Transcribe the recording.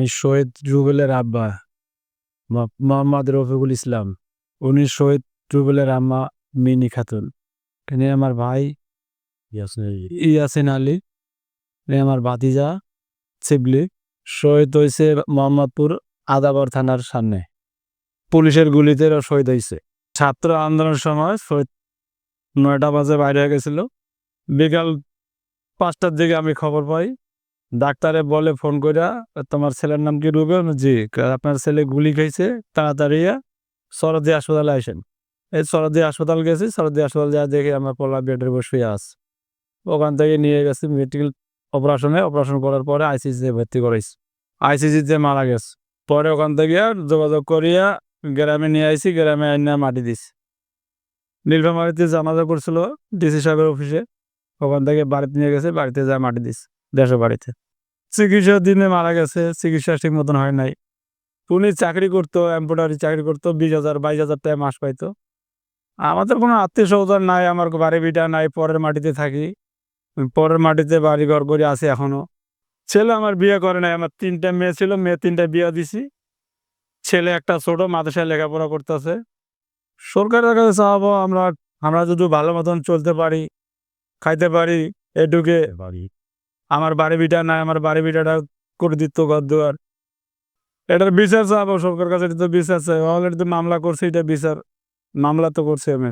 আমি শহীদ রুবেলের আব্বা মোহাম্মদ রফিকুল ইসলাম। উনি শহীদ রুবেলের আম্মা মিনি খাতুন। এনে আমার ভাই ইয়াসিন আলী, আমার ভাতিজা শিবলি। শহীদ হয়েছে মোহাম্মদপুর আদাবর থানার সামনে, পুলিশের গুলিতে শহীদ হয়েছে। ছাত্র আন্দোলনের সময় শহীদ 9টা বাজে বাইরে হয়ে গেছিল। বিকাল 5টার দিকে আমি খবর পাই, ডাক্তারে বলে ফোন করে, তোমার ছেলের নাম কি রুবেল? জি। আপনার ছেলে গুলি খাইছে, তাড়াতাড়ি সরদি হাসপাতালে আসেন। এই সরদি হাসপাতাল গেছি, সরদি হাসপাতাল যা দেখি আমার পোলা বেডের বসে আছে। ওখান থেকে নিয়ে গেছি মেডিকেল অপারেশন করার পরে আইসিসিতে ভর্তি করাইছি। আইসিসিতে মারা গেছে। পরে ওখান থেকে যোগাযোগ করিয়া গ্রামে নিয়ে আইসি, গ্রামে আইনা মাটি দিছি। নীলফামারীতে জানাজা করছিল ডিসি সাহেবের অফিসে, ওখান থেকে বাড়িতে নিয়ে গেছে, বাড়িতে যা মাটি দিছি দেশের বাড়িতে। চিকিৎসার দিনে মারা গেছে, চিকিৎসা ঠিক মতন হয় নাই। উনি চাকরি করতো, এমপ্লয়ারি চাকরি করতো, 20,000 22,000 টাকা মাস পাইতো। আমাদের কোনো আত্মীয় স্বজন নাই, আমার বাড়ি ভিটা নাই, পরের মাটিতে থাকি, পরের মাটিতে বাড়ি ঘর করে আছে এখনো। ছেলে আমার বিয়ে করে নাই, আমার 3টা মেয়ে ছিল, মেয়ে 3টা বিয়ে দিছি। ছেলে একটা ছোট মাদ্রাসায় লেখাপড়া করতেছে। সরকারের কাছে চাওয়াবো আমরা যদি ভালো মতন চলতে পারি, খাইতে পারি, এটুকে আমার বাড়ি ভিটা নাই, আমার বাড়ি ভিটাটা করে দিত ঘর দুয়ার। এটার বিচার চাবো সরকার কাছে। এটা তো বিচার চাই, অলরেডি তো মামলা করছে, এটা বিচার মামলা তো করছে আমি।